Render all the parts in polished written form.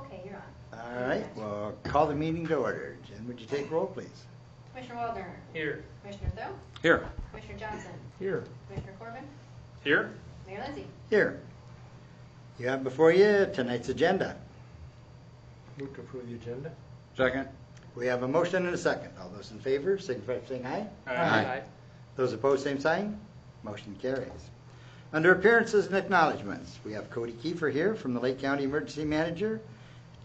Okay, you're on. All right, well, call the meeting to order. Jen, would you take roll, please? Commissioner Waldner. Here. Commissioner Thil. Here. Commissioner Johnson. Here. Commissioner Corbin. Here. Mayor Lindsay. Here. You have before you tonight's agenda. Move to approve the agenda. Second. We have a motion and a second. All those in favor, signify by saying aye. Aye. Those opposed, same sign. Motion carries. Under appearances and acknowledgements, we have Cody Kiefer here from the Lake County Emergency Manager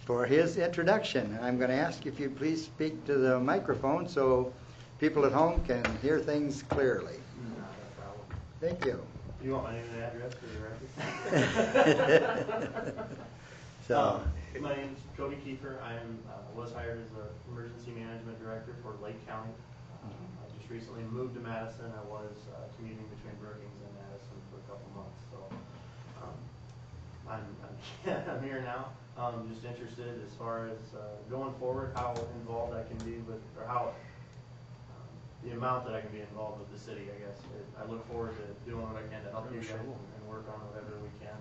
for his introduction. And I'm going to ask if you'd please speak to the microphone so people at home can hear things clearly. Not a problem. Thank you. You want my name and address for the record? So, My name's Cody Kiefer. I was hired as the Emergency Management Director for Lake County. I just recently moved to Madison. I was commuting between Brookings and Madison for a couple months. So I'm here now. Just interested as far as going forward, how involved I can be with, or how the amount that I can be involved with the city, I guess. I look forward to doing what I can to help you guys and work on whatever we can.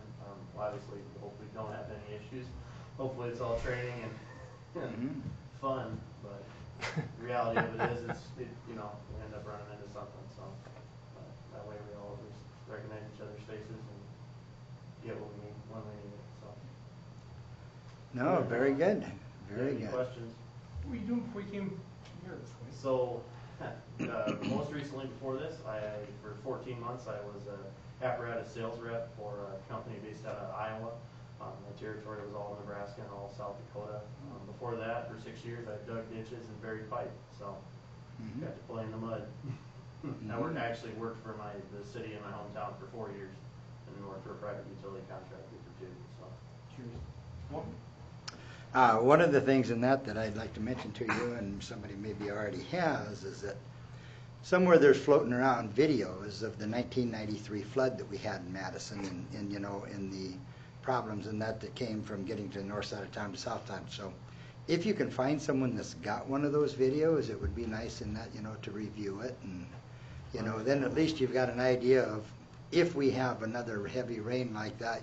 Obviously, hopefully don't have any issues. Hopefully it's all training and fun, but the reality of it is, we end up running into something. So that way we all just recognize each other's faces and get what we need when we need it. So. no, very good. Very Any good. questions? What were you doing before you came here this way? So, most recently before this, for 14 months, I was a apparatus sales rep for a company based out of Iowa. My territory was all Nebraska and all South Dakota. Before that, for 6 years, I dug ditches and buried pipe. So, got to play in the mud. I actually worked for the city in my hometown for 4 years, and then worked for a private utility contractor for 2. So. One of the things in that I'd like to mention to you, and somebody maybe already has, is that somewhere there's floating around videos of the 1993 flood that we had in Madison, and in the problems in that came from getting to the north side of town to south town. So, if you can find someone that's got one of those videos, it would be nice in that to review it, and then at least you've got an idea of if we have another heavy rain like that,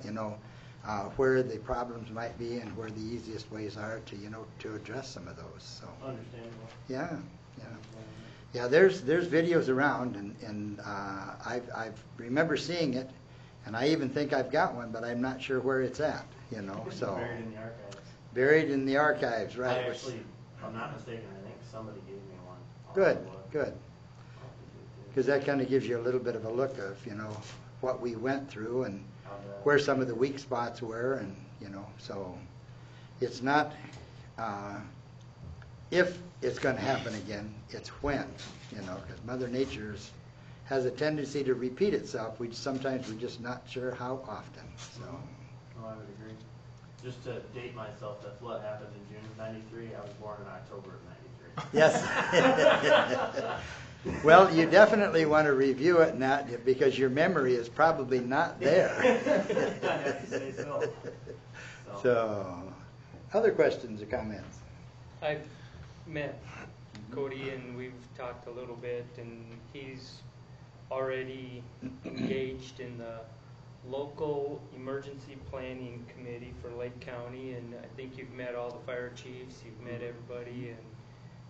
where the problems might be and where the easiest ways are to address some of those. So Understandable. yeah, there's videos around, and I remember seeing it, and I even think I've got one, but I'm not sure where it's at. So Buried in the archives. Buried in the archives, right? I actually, if I'm not mistaken, I think somebody gave me one. Good. Because that kind of gives you a little bit of a look of what we went through and where some of the weak spots were, and so it's not if it's going to happen again, it's when, because Mother Nature has a tendency to repeat itself. Sometimes we're just not sure how often. So. Oh, I would agree. Just to date myself, that flood happened in June of '93. I was born in October of '93. Yes. Well, you definitely want to review it, Nat, because your memory is probably not there. I have to say so. So, other questions or comments? I've met Cody and we've talked a little bit, and he's already engaged in the local emergency planning committee for Lake County, and I think you've met all the fire chiefs, you've met everybody,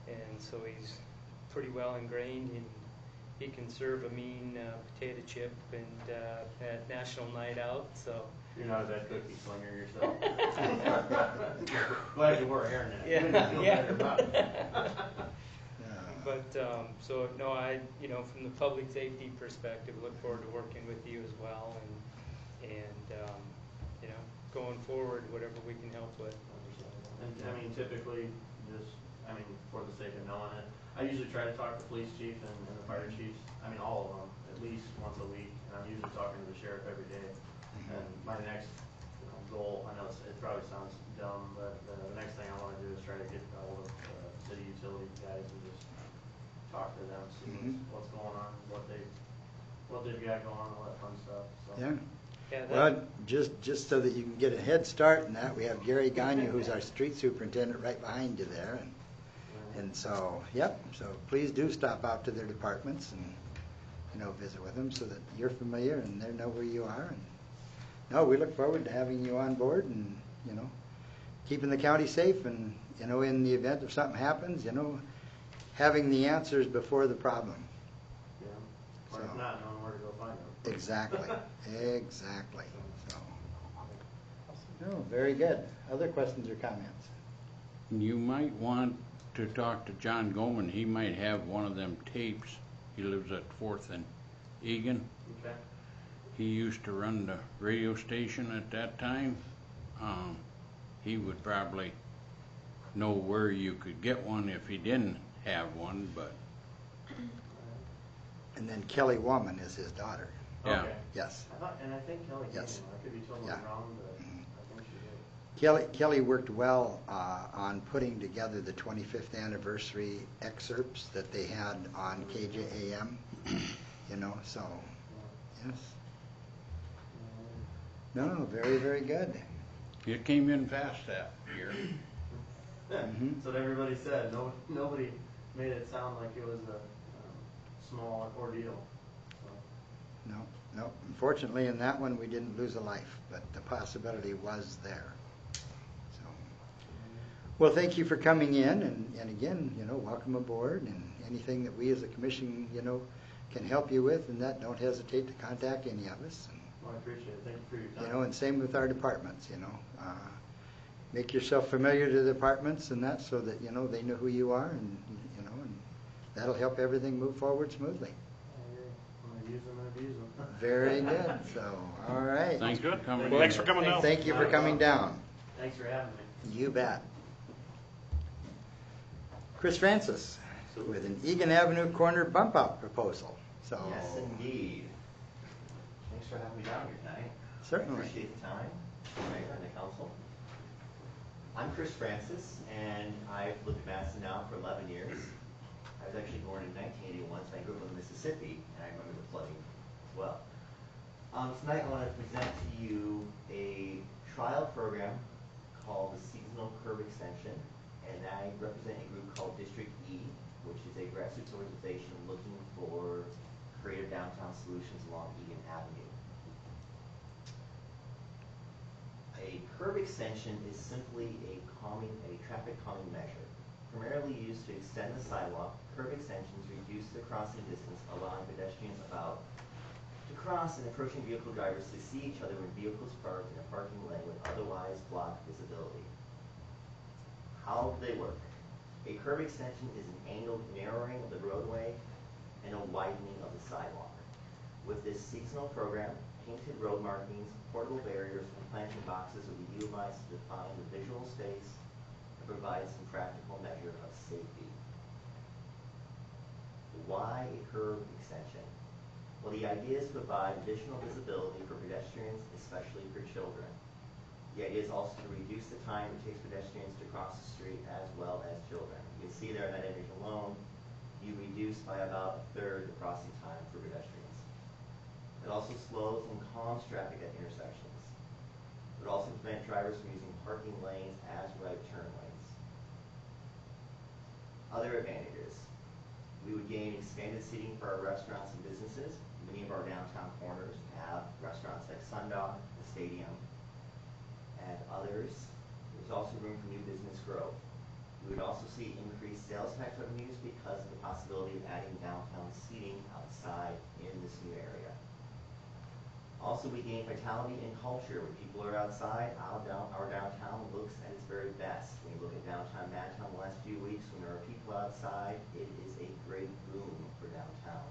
and so he's pretty well ingrained, and he can serve a mean potato chip and at National Night Out. So you're not a bad cookie slinger yourself. Glad you wore a hairnet. Yeah. But so no, I from the public safety perspective, look forward to working with you as well, and going forward, whatever we can help with. And I mean, typically, for the sake of knowing it, I usually try to talk to the police chief and the fire chiefs. I mean, all of them at least once a week, and I'm usually talking to the sheriff every day. And my next goal, I know it probably sounds dumb, but the next thing I want to do is try to get a hold of city utility guys and just talk to them, see what's going on, what they've got going on, all that fun stuff. So. Yeah. Well, just so that you can get a head start in that, we have Gary Gagne, who's our street superintendent, right behind you there, and so so please do stop out to their departments and visit with them so that you're familiar and they know where you are. And no, we look forward to having you on board, and keeping the county safe and, in the event if something happens, having the answers before the problem. Yeah. Or if So- not, knowing where to go find them. Exactly, exactly. So, no, very good. Other questions or comments? You might want to talk to John Goman. He might have one of them tapes. He lives at 4th and Egan. Okay. He used to run the radio station at that time. He would probably know where you could get one if he didn't have one, but And then Kelly Woman is his daughter. yeah. Okay. Yes. I think Kelly gave Yes. me one. I could be totally Yeah. wrong, but I think she did. Kelly worked well on putting together the 25th anniversary excerpts that they had on KJAM, so, yes. No, very, very good. It came in fast that year. Mhm. That's what everybody said. Nobody made it sound like it was a small ordeal. So, No. Unfortunately, in that one, we didn't lose a life, but the possibility was there. So, well, thank you for coming in, and again, welcome aboard, and anything that we as a commission, can help you with, and that, don't hesitate to contact any of us. well, I appreciate it. Thank you for your time. And same with our departments, make yourself familiar to the departments and that, so that, they know who you are, and that'll help everything move forward smoothly. I agree. I'm gonna use them and abuse them. Very good, so, all right. Thanks for coming. Well, Thanks for coming down. Thank you for coming down. Thanks for having me. You bet. Chris Francis with an Egan Avenue corner bump out proposal. So, Yes, indeed. Thanks for having me down here tonight. Certainly. I appreciate the time, Mayor and the council. I'm Chris Francis, and I've lived in Madison now for 11 years. I was actually born in 1981, so I grew up in Mississippi, and I remember the flooding as well. Tonight I want to present to you a trial program called the Seasonal Curb Extension, and I represent a group called District E, which is a grassroots organization looking for creative downtown solutions along Egan Avenue. A curb extension is simply a traffic calming measure. Primarily used to extend the sidewalk, curb extensions reduce the crossing distance, allowing pedestrians to cross and approaching vehicle drivers to see each other when vehicles parked in a parking lane would otherwise block visibility. How do they work? A curb extension is an angled narrowing of the roadway and a widening of the sidewalk. With this seasonal program, painted road markings, portable barriers, and planting boxes will be utilized to define the visual space and provide some practical measure of safety. Why a curb extension? Well, the idea is to provide additional visibility for pedestrians, especially for children. The idea is also to reduce the time it takes pedestrians to cross the street as well as children. You can see there in that image alone, you reduce by about 1/3 the crossing time for pedestrians. It also slows and calms traffic at intersections. It would also prevent drivers from using parking lanes as right turn lanes. Other advantages. We would gain expanded seating for our restaurants and businesses. Many of our downtown corners have restaurants like Sundog, the Stadium, and others. There's also room for new business growth. We would also see increased sales tax revenues because of the possibility of adding downtown seating outside in this new area. Also, we gain vitality and culture. When people are outside, our downtown looks at its very best. When you look at downtown Madtown the last few weeks, when there are people outside, it is a great boom for downtown.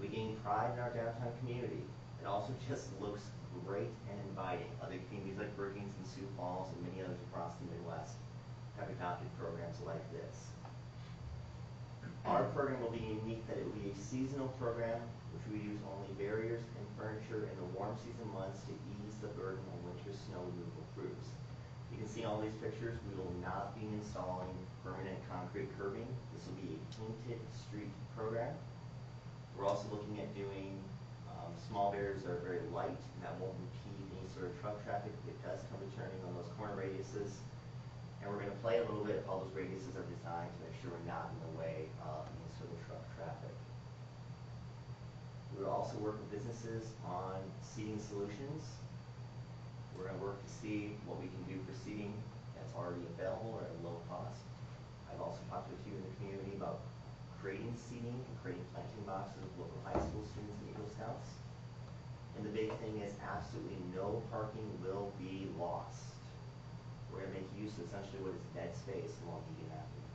We gain pride in our downtown community. It also just looks great and inviting. Other communities like Brookings and Sioux Falls and many others across the Midwest have adopted programs like this. Our program will be unique that it will be a seasonal program, which we use only barriers and furniture in the warm season months to ease the burden on winter snow removal crews. You can see all these pictures. We will not be installing permanent concrete curbing. This will be a painted street program. We're also looking at doing small barriers that are very light and that won't impede any sort of truck traffic if it does come to turning on those corner radiuses. And we're going to play a little bit how those radiuses are designed to make sure we're not in the way of any sort of truck traffic. We will also work with businesses on seating solutions. We're going to work to see what we can do for seating that's already available or at a low cost. I've also talked to a few in the community about creating seating and creating planting boxes with local high school students and Eagle Scouts. And the big thing is absolutely no parking will be lost. We're going to make use of essentially what is dead space along Egan Avenue.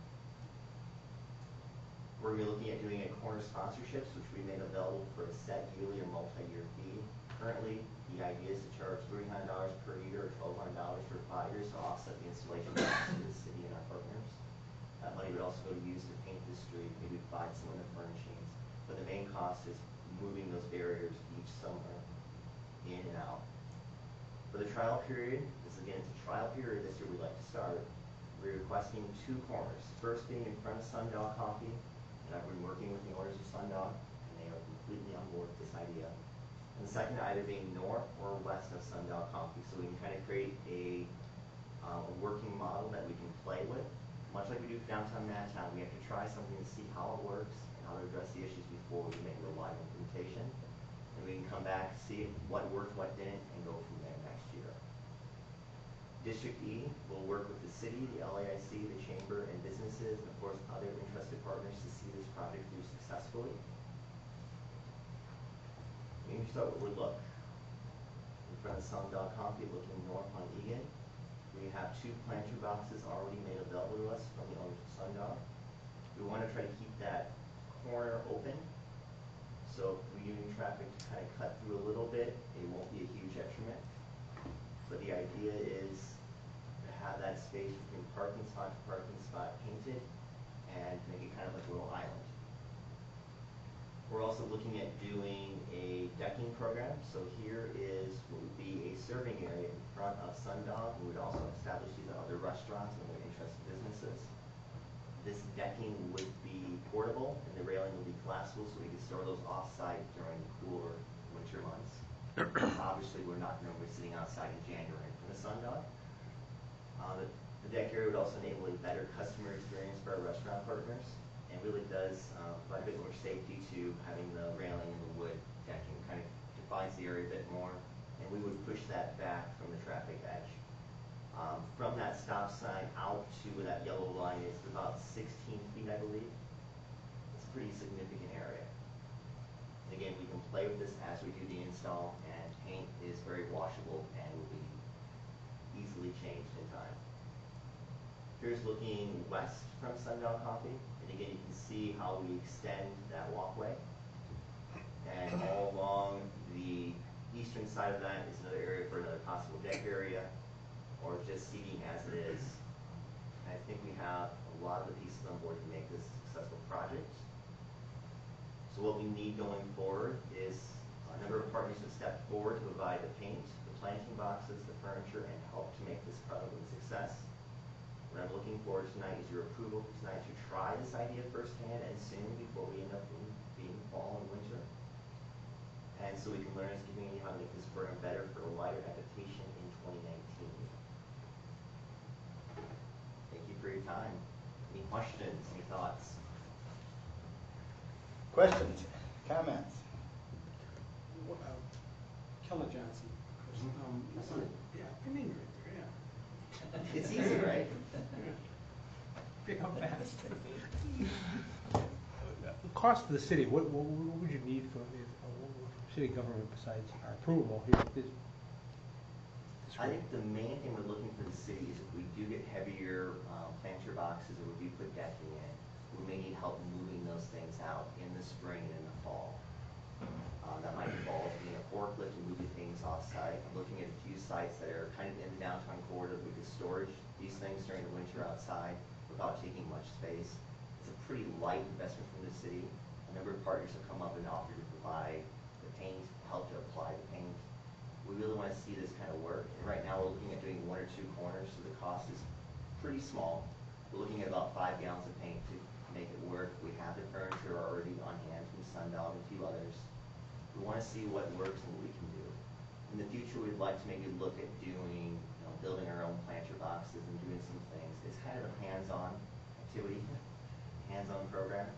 We're going to be looking at doing a corner sponsorships, which we made available for a set yearly or multi-year fee. Currently, the idea is to charge $39 per year or $1,200 for 5 years to offset the installation costs to the city and our partners. That money would also go to use to paint the street, maybe provide some of the furnishings. But the main cost is moving those barriers each summer in and out. For the trial period, it's a trial period this year we'd like to start. We're requesting 2 corners. First being in front of Sundog Coffee, and I've been working with the owners of Sundog, and they are completely on board with this idea. And the second either being north or west of Sundog Coffee, so we can kind of create a working model that we can play with. Much like we do for downtown Manhattan, we have to try something to see how it works and how to address the issues before we make a live implementation. And we can come back, see what worked, what didn't, and go from there next year. District E will work with the city, the LAIC, the chamber, and businesses, and of course other interested partners to see this project through successfully. We can start with Woodlook. In front of Sundog Coffee, looking north on Egan. We have 2 planter boxes already made available to us from the owners of Sundog. We want to try to keep that corner open, so for union traffic to kind of cut through a little bit, it won't be a huge detriment. But the idea is to have that space between parking spot to parking spot painted and make it kind of like a little island. We're also looking at doing a decking program. So here is what would be a serving area in front of Sundog. We would also establish these at other restaurants and other interested businesses. This decking would be portable and the railing would be collapsible so we could store those off-site during the cooler winter months. Obviously, we're not going to be sitting outside in January for the Sundog. The deck area would also enable a better customer experience for our restaurant partners, and really does provide a bit more safety to having the railing and the wood decking. Kind of defines the area a bit more, and we would push that back from the traffic edge. From that stop sign out to where that yellow line is about 16 feet, I believe. It's a pretty significant area. And again, we can play with this as we do the install, and paint is very washable and will be easily changed in time. Here's looking west from Sundog Coffee, and again, you can see how we extend that walkway. And all along the eastern side of that is another area for another possible deck area, or just seating as it is. And I think we have a lot of the pieces on board to make this a successful project. So what we need going forward is a number of partners to step forward to provide the paint, the planting boxes, the furniture, and help to make this project a success. What I'm looking for tonight is your approval tonight to try this idea firsthand and soon before we end up being fall and winter. And so we can learn as a community how to make this program better for a wider adaptation in 2019. Thank you for your time. Any questions, any thoughts? Questions, comments? Keller Johnson. Yeah, your name's right there, yeah. It's easy, right? Pick up fast. Cost for the city, what would you need for city government besides our approval here? I think the main thing we're looking for the city is if we do get heavier planter boxes or we do put decking in, we may need help moving those things out in the spring and in the fall. That might involve being a forklift and moving things off-site. I'm looking at a few sites that are kind of in the downtown corridor. We could storage these things during the winter outside without taking much space. It's a pretty light investment from the city. A number of partners have come up and offered to provide the paint, help to apply the paint. We really want to see this kind of work. And right now we're looking at doing 1 or 2 corners, so the cost is pretty small. We're looking at about 5 gallons of paint to make it work. We have the furniture already on hand from Sundog and a few others. We want to see what works and what we can do. In the future, we'd like to maybe look at doing, building our own planter boxes and doing some things. It's kind of a hands-on activity, hands-on program.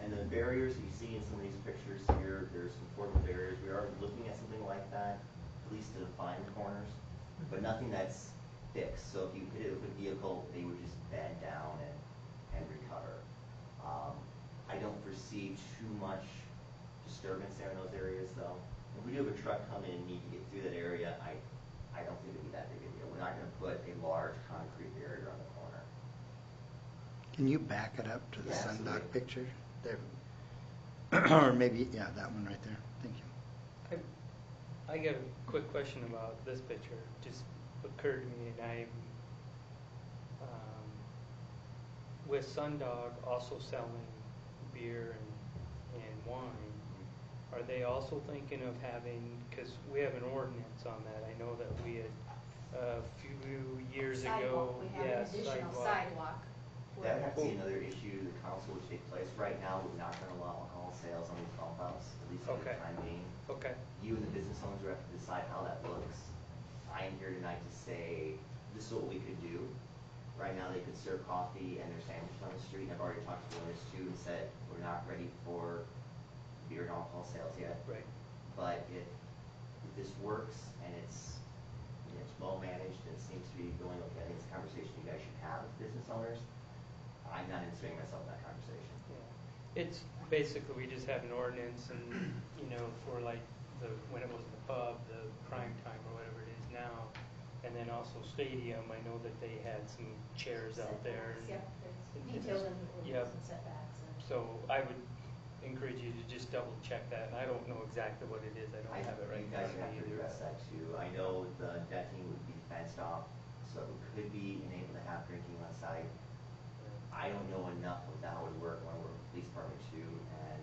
And the barriers you see in some of these pictures here, there's some portable barriers. We are looking at something like that, at least to define the corners, but nothing that's fixed. So if you hit it with a vehicle, they would just bend down and recover. I don't foresee too much disturbance there in those areas, though. If we do have a truck come in and need to get through that area, I don't think it'd be that big a deal. We're not going to put a large concrete barrier on the corner. Can you back it up to the Yeah, sundock absolutely. picture? There. Or maybe, yeah, that one right there. Thank you. I got a quick question about this picture. Just occurred to me, and I'm with Sundog also selling beer and wine. Are they also thinking of having? Because we have an ordinance on that. I know that we had a few years ago. Sidewalk, we have an additional sidewalk. That would have to be another issue the council would take place. Right now, we're not going to allow alcohol sales on these bump outs, at least for the Okay. time being. Okay. You and the business owners will have to decide how that looks. I am here tonight to say, this is what we could do. Right now, they could serve coffee and their sandwiches on the street. I've already talked to the owners too and said, we're not ready for beer and alcohol sales yet. Right. But if this works and it's well managed and it seems to be going okay, I think it's a conversation you guys should have with business owners. I'm not inserting myself in that conversation. Yeah. It's basically, we just have an ordinance and, for like when it was the pub, the prime time or whatever it is now, and then also stadium, I know that they had some chairs out there. Yep, and there's details in the Yep. ordinance and setbacks. So I would encourage you to just double check that, and I don't know exactly what it is, I don't have it right You in guys front have of to me either. address that too. I know the decking would be fenced off, so it could be enabled to have drinking on site. I don't know enough of how it would work when we're with police department too, and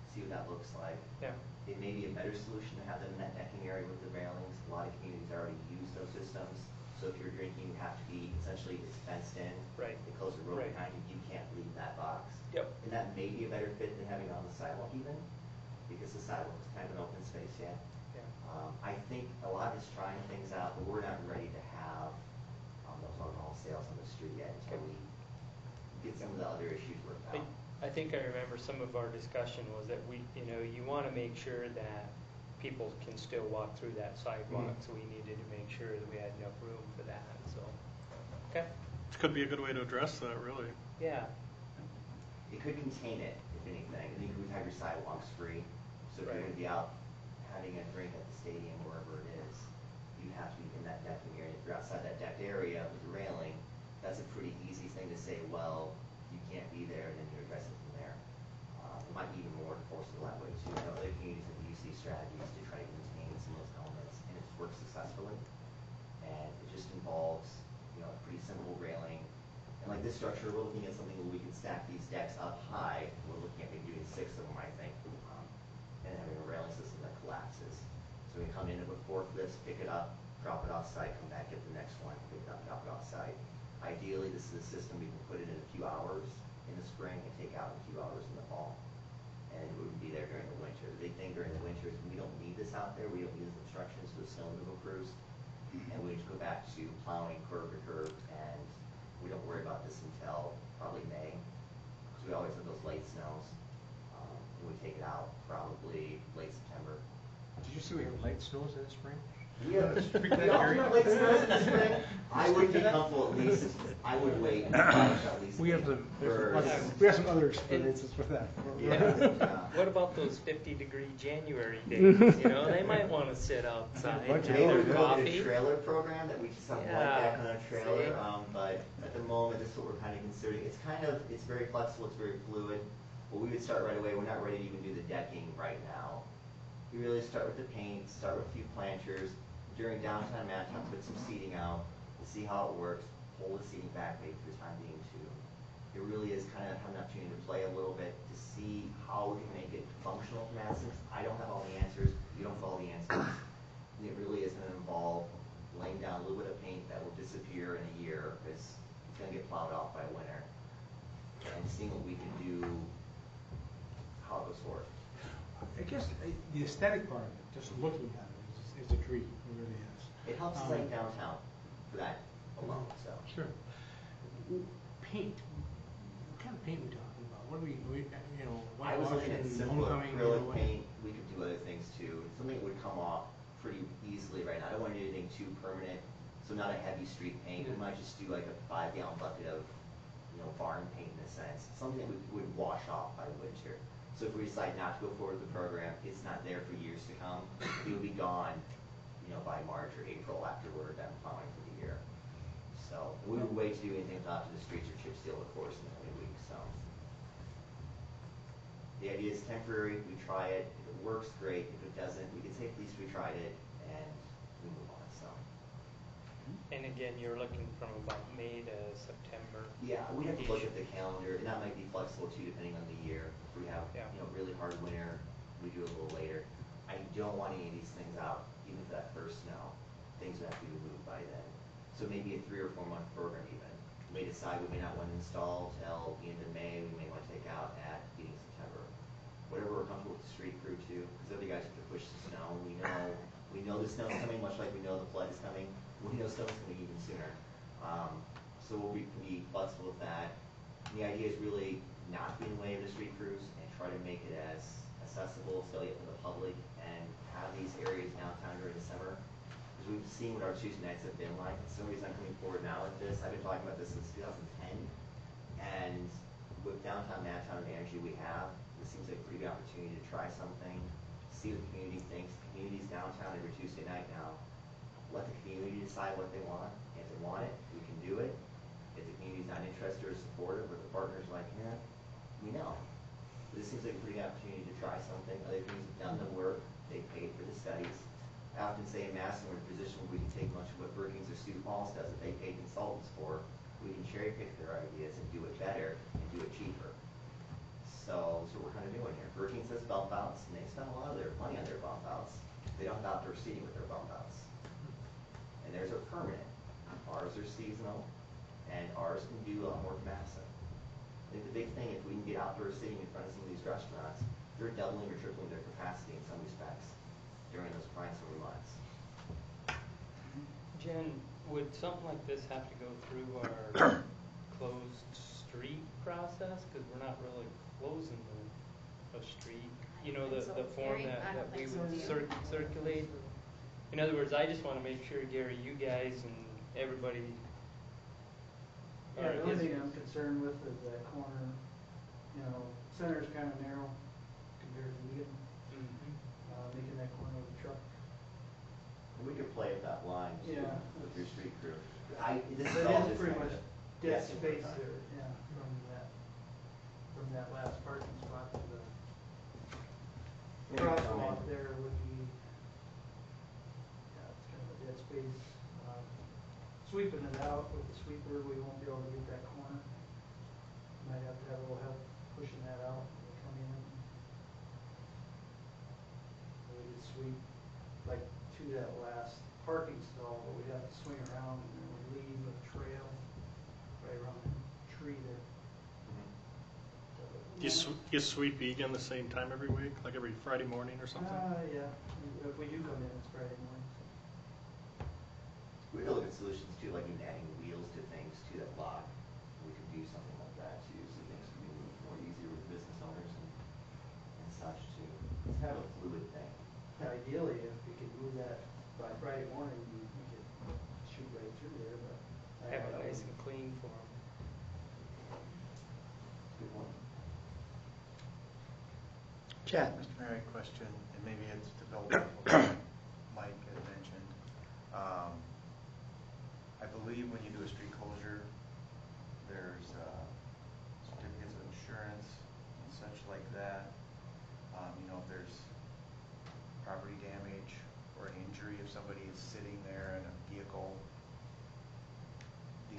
see what that looks like. Yeah. It may be a better solution to have them in that decking area with the railings. A lot of communities already use those systems. So if you're drinking, you have to be, essentially, it's fenced in. Right. They close the road Right. behind you. You can't leave that box. Yep. And that may be a better fit than having it on the sidewalk even, because the sidewalk is kind of an open space, yeah. Yeah. I think a lot is trying things out, but we're not ready to have those alcohol sales on the street yet until we get some of the other issues worked out. I think I remember some of our discussion was that you want to make sure that people can still walk through that sidewalk, so we needed to make sure that we had enough room for that, so, okay, This could be a good way to address that, really. yeah, It could contain it, if anything, and you could have your sidewalks free. So if you're Right. gonna be out having a drink at the stadium, wherever it is, you have to be in that decking area. If you're outside that decked area with the railing, that's a pretty easy thing to say, well, you can't be there, and then you address it from there. It might be even more enforceable that way too. I know other communities have used these strategies to try to contain some of those elements, and it's worked successfully. And it just involves, a pretty simple railing. And like this structure, we're looking at something where we can stack these decks up high. We're looking at maybe doing 6 of them, I think, and having a railing system that collapses. So we come in with forklifts, pick it up, drop it off site, come back, get the next one, pick it up, drop it off site. Ideally, this is a system we can put it in a few hours in the spring and take out in a few hours in the fall. And it wouldn't be there during the winter. The big thing during the winter is we don't need this out there. We don't need this obstruction to the snow removal crews. And we just go back to plowing curb to curb, and we don't worry about this until probably May, because we always have those late snows. And we take it out probably late September. Did you say we have light snows in the spring? We have, Pretty we often accurate. have late snows in the spring. I would be comfortable at least, I would wait until at least. We have for- some other experiences with that. Yeah. what about those 50-degree January days, they might want to sit outside, Bunch of have Maybe their we could look at coffee. a trailer program that we just have one Yeah. deck on a trailer, See? but at the moment, this is what we're kind of considering. It's very flexible, it's very fluid. But we would start right away. We're not ready to even do the decking right now. You really start with the paint, start with a few planters. During downtime, Matt, put some seating out to see how it works, hold the seating back maybe for the time being too. It really is kind of having an opportunity to play a little bit to see how we can make it functional for Madison. I don't have all the answers. You don't have all the answers. And it really is going to involve laying down a little bit of paint that will disappear in a year because it's going to get plowed off by winter. And seeing what we can do, how it goes forward. I guess the aesthetic part of it, just looking at it, is a treat. It really is. It helps us like downtown for that alone, so. Sure. Paint. What kind of paint are we talking about? What are we I was looking at whitewashing, simple homecoming, acrylic what? paint. We could do other things too. Something that would come off pretty easily right now. I don't want to do anything too permanent. So not a heavy street paint, we might just do like a 5-gallon bucket of, barn paint in a sense, something that would wash off by winter. So if we decide not to go forward with the program, it's not there for years to come. It will be gone, by March or April after we're done plowing for the year. So we would wait to do anything after the streets or chip seal, of course, in the coming weeks. So the idea is temporary. We try it. If it works, great. If it doesn't, we can say at least we tried it and we move on. So. And again, you're looking from about May to September. Yeah, we have to look at the calendar, and that might be flexible too, depending on the year. If we have, really hard winter, we do it a little later. I don't want any of these things out, even for that first snow. Things would have to be removed by then. So maybe a 3 or 4 month program even. We may decide we may not want to install till the end of May, we may want to take out at beginning of September. Whatever we're comfortable with the street crew too, because other guys have to push the snow. We know the snow's coming, much like we know the flood is coming. We know snow's coming even sooner. So we can be flexible with that. And the idea is really not to be in the way of the street crews and try to make it as accessible, salient for the public, and have these areas downtown during the summer. Because we've seen what our Tuesday nights have been like. For some reason I'm coming forward now with this. I've been talking about this since 2010. And with downtown Mantown and the energy we have, this seems like a pretty good opportunity to try something, see what the community thinks. The community's downtown every Tuesday night now. Let the community decide what they want. If they want it, we can do it. If the community's not interested or supportive, or the partner's like, we know. But this seems like a pretty good opportunity to try something. Other communities have done the work. They paid for the studies. I often say in Madison, we're in a position where we can take much of what Brookings or Sioux Falls does that they pay consultants for. We can cherry pick their ideas and do it better and do it cheaper. So that's what we're kind of doing here. Brookings has bump outs, and they spend a lot of their money on their bump outs. They don't have outdoor seating with their bump outs. And theirs are permanent. Ours are seasonal, and ours can do a lot more to Madison. I think the big thing, if we can get outdoor seating in front of some of these restaurants, they're doubling or tripling their capacity in some respects during those prime summer months. Jen, would something like this have to go through our closed street process? Because we're not really closing the street. The form Gary? I that don't we think so, would do you? circulate. In other words, I just want to make sure, Gary, you guys and everybody. Yeah, the only thing I'm concerned with is that corner, center's kind of narrow compared to Egan, making that corner with the truck. We could play at that line too, Yeah. with your street crew. This But is all it is just pretty kind much of dead guessing space time. there, from that last parking spot to the crosswalk there would be, it's kind of a dead space. Sweeping it out with the sweeper, we won't be able to get that corner. Might have to have a little help pushing that out when we come in. We could sweep like to that last parking stall, but we'd have to swing around and then we leave a trail right around the tree there. You sweep Egan the same time every week, like every Friday morning or something? Yeah, if we do come in, it's Friday morning. We could look at solutions too, like even adding wheels to things to that block. We could do something like that too, so things can be moved more easier with business owners and such too. It's kind of a fluid thing. Ideally, if we could move that by Friday morning, we could shoot right through there, but. Have it nice and clean for them. Good point. Chad? Mr. Mayor, I have a question, and maybe it's to build off of what Mike had mentioned. I believe when you do a street closure, there's certificates of insurance and such like that. If there's property damage or injury, if somebody is sitting there in a vehicle,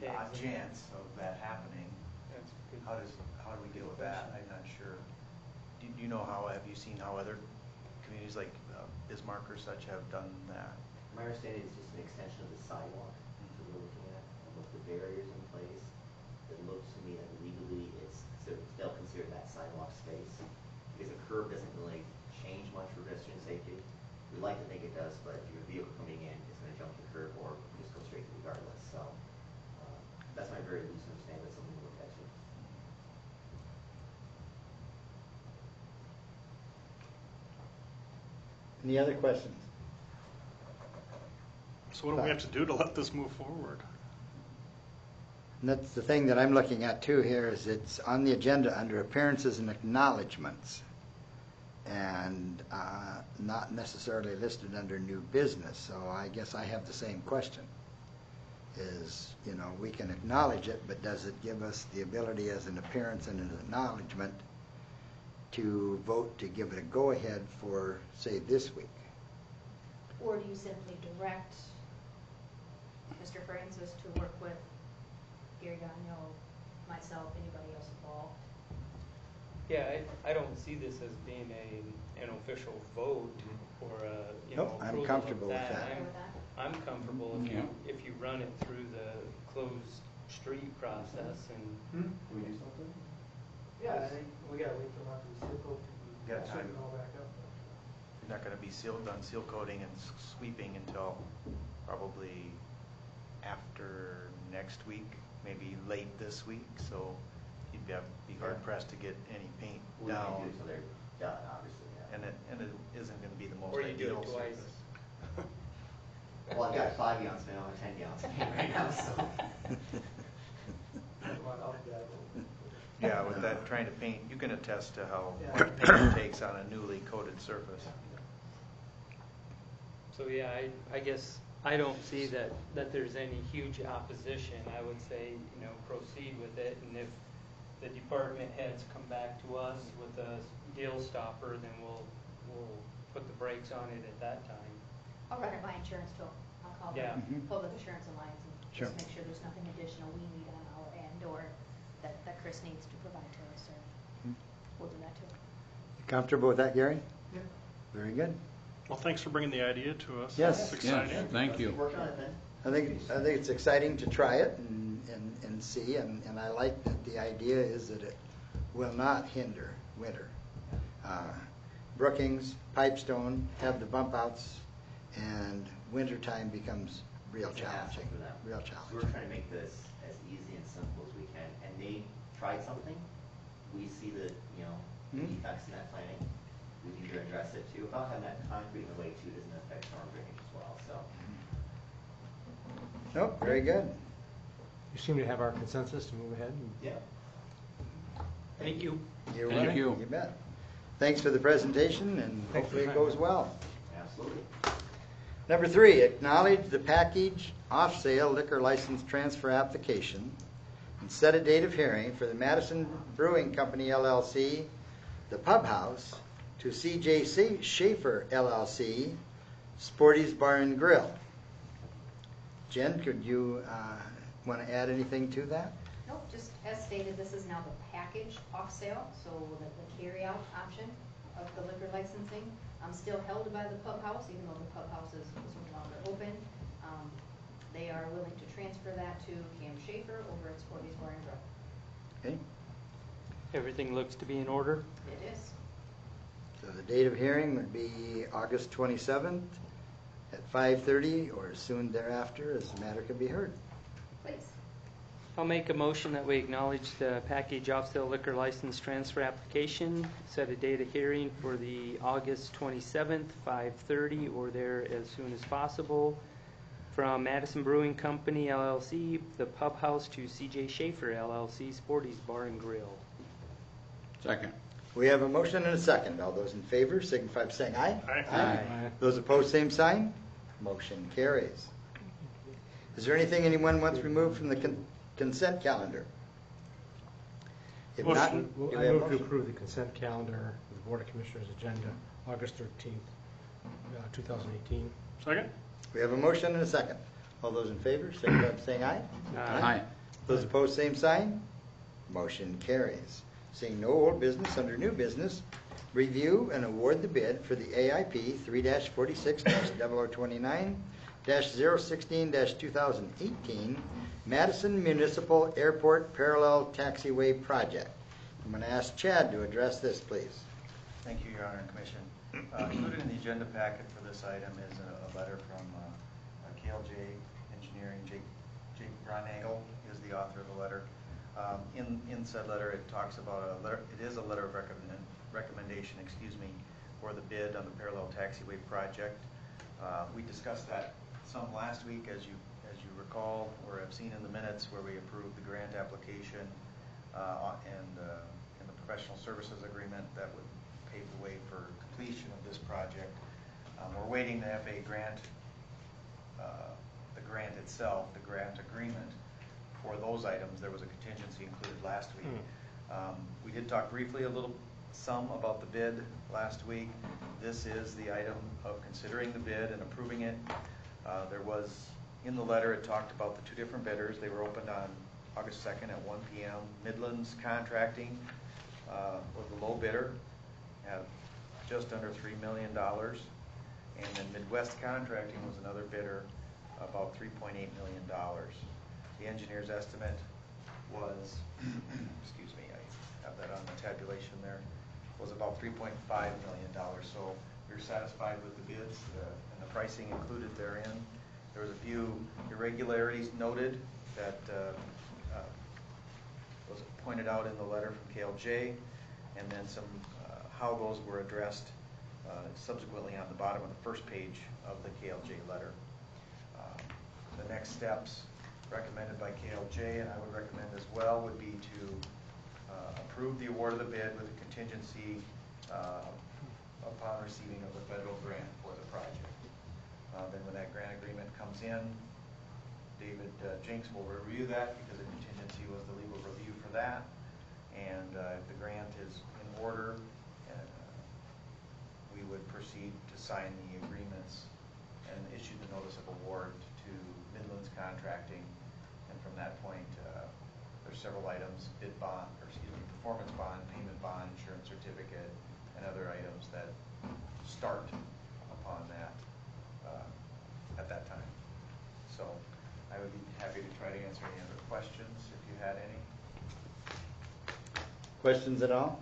the odd chance of that happening, That's good. how do we deal with that? I'm not sure. Do you know have you seen how other communities like Bismarck or such have done that? My understanding is just an extension of the sidewalk that we're looking at, and with the barriers in place. It looks to me that legally they'll consider that sidewalk space, because a curb doesn't really change much for pedestrian safety. We'd like to think it does, but if you have a vehicle coming in, it's going to jump the curb or just go straight through regardless. So that's my very loose understanding. That's something to look at too. Any other questions? So what do we have to do to let this move forward? And that's the thing that I'm looking at too here, is it's on the agenda under appearances and acknowledgements, and not necessarily listed under new business. So I guess I have the same question. Is, you know, we can acknowledge it, but does it give us the ability as an appearance and an acknowledgement to vote to give it a go-ahead for, say, this week? Or do you simply direct Mr. Francis to work with Gary Gagnon, myself, anybody else involved? Yeah, I don't see this as being an official vote or you know, Nope, I'm approval of comfortable with that. Okay with that? I'm comfortable if you run it through the closed street process and Can we do something? Yeah, I think we gotta wait till after the seal coat Got and time. straighten it all back up. You're not gonna be done seal coating and sweeping until probably after next week, maybe late this week, so you'd be hard pressed to get any paint We can't down. do it till they're done, obviously, yeah. And it isn't gonna be the most or you do ideal it twice. surface. Well, I've got 5 gallons, but I only 10 gallons of paint right now, so. Come on, I'll do that a little bit. Yeah, with that, trying to paint, you can attest to how Yeah. much paint it takes on a newly coated surface. So yeah, I guess I don't see that there's any huge opposition. I would say, you know, proceed with it, and if the department heads come back to us with a deal stopper, then we'll put the brakes on it at that time. I'll run it by insurance too. I'll call Yeah. the Public Assurance Alliance and Sure. just make sure there's nothing additional we need on our end or that Chris needs to provide to us, or we'll do that too. You comfortable with that, Gary? Yeah. Very good. Well, thanks for bringing the idea to us. Yes. It's Yes, exciting. thank you. Work on it then. I think it's exciting to try it and see, and I like that the idea is that it will not hinder winter. Brookings, Pipestone have the bump outs, and wintertime becomes real It's a hassle challenging. for them. Real So challenging. we're trying to make this as easy and simple as we can, and they tried something. We see the, you know, the Hmm. defects in that planning. We need to address it too. Without having that concrete in the way too, doesn't affect storm drainage as well, so. Nope, very good. You seem to have our consensus to move ahead. Yeah. Thank you. You're Thank welcome. you. You bet. Thanks for the presentation, and Thanks for hopefully your it time. goes well. Absolutely. Number 3, acknowledge the package off-sale liquor license transfer application and set a date of hearing for the Madison Brewing Company LLC, the Pub House, to CJ Schaefer LLC, Sporty's Bar and Grill. Jen, could you want to add anything to that? Nope, just as stated, this is now the package off sale, so the carry-out option of the liquor licensing, still held by the Pub House, even though the Pub House is no longer open. They are willing to transfer that to Cam Schaefer over at Sporty's Bar and Grill. Okay, Everything looks to be in order. It is. so the date of hearing would be August 27th at 5:30 or soon thereafter, as the matter can be heard. Please. I'll make a motion that we acknowledge the package off-sale liquor license transfer application, set a date of hearing for the August 27th, 5:30, or there as soon as possible, from Madison Brewing Company LLC, the Pub House, to CJ Schaefer LLC, Sporty's Bar and Grill. Second. We have a motion and a second. All those in favor signify by saying aye. Aye. Aye. Those opposed, same sign. Motion carries. Is there anything anyone wants removed from the consent calendar? If not, Motion. do we I have a move to motion? approve the consent calendar of the Board of Commissioners agenda, August 13th, 2018. Second? We have a motion and a second. All those in favor signify by saying aye. Aye. Those opposed, same sign. Motion carries. Seeing no old business under new business, review and award the bid for the AIP 3-46-0029-016-2018 Madison Municipal Airport Parallel Taxiway Project. I'm going to ask Chad to address this, please. Thank you, Your Honor and Commission. Included in the agenda packet for this item is a letter from KLJ Engineering. Jake Brunagel is the author of the letter. In said letter, it talks about it is a letter of recommendation, for the bid on the parallel taxiway project. We discussed that some last week, as you recall, or have seen in the minutes, where we approved the grant application and in the professional services agreement that would pave the way for completion of this project. We're waiting the FA grant, the grant itself, the grant agreement for those items. There was a contingency included last week. We did talk briefly some about the bid last week. This is the item of considering the bid and approving it. There was, in the letter, it talked about the two different bidders. They were opened on August 2nd at 1 p.m. Midlands Contracting was the low bidder at just under $3 million. And then Midwest Contracting was another bidder, about $3.8 million. The engineer's estimate was, excuse me, I have that on the tabulation there, was about $3.5 million. So you're satisfied with the bids and the pricing included therein. There was a few irregularities noted that was pointed out in the letter from KLJ, and then some how those were addressed subsequently on the bottom of the first page of the KLJ letter. The next steps recommended by KLJ, and I would recommend as well, would be to approve the award of the bid with a contingency upon receiving of the federal grant for the project. Then when that grant agreement comes in, David Jinks will review that, because the contingency was the legal review for that. And if the grant is in order, we would proceed to sign the agreements and issue the notice of award to Midlands Contracting. And from that point, there's several items: bid bond, or excuse me, performance bond, payment bond, insurance certificate, and other items that start upon that at that time. So I would be happy to try to answer any other questions if you had any. Questions at all?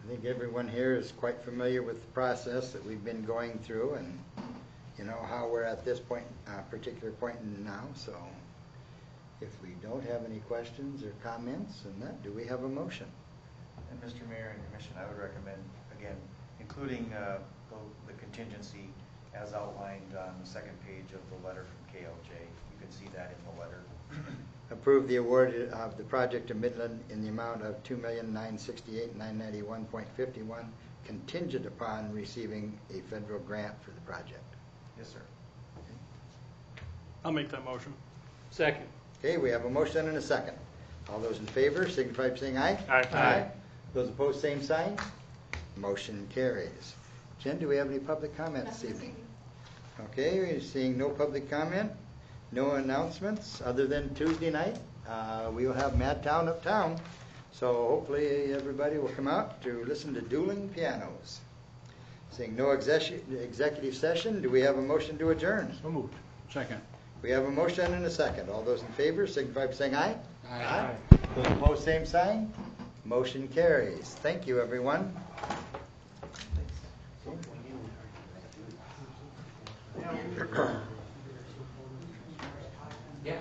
I think everyone here is quite familiar with the process that we've been going through, and you know how we're at this point, particular point in now. So if we don't have any questions or comments, and that, do we have a motion? And Mr. Mayor and Commission, I would recommend, again, including the contingency as outlined on the second page of the letter from KLJ. You can see that in the letter. Approve the award of the project to Midland in the amount of $2,968,991.51, contingent upon receiving a federal grant for the project. Yes, sir. I'll make that motion. Second. Okay, we have a motion and a second. All those in favor signify by saying aye. Aye. Those opposed, same sign. Motion carries. Jen, do we have any public comment this evening? Okay, we're seeing no public comment, no announcements, other than Tuesday night. We will have Madtown Uptown, so hopefully everybody will come out to listen to dueling pianos. Seeing no executive session, do we have a motion to adjourn? So moved. Second. We have a motion and a second. All those in favor signify by saying aye. Aye. Those opposed, same sign. Motion carries. Thank you, everyone. Yeah.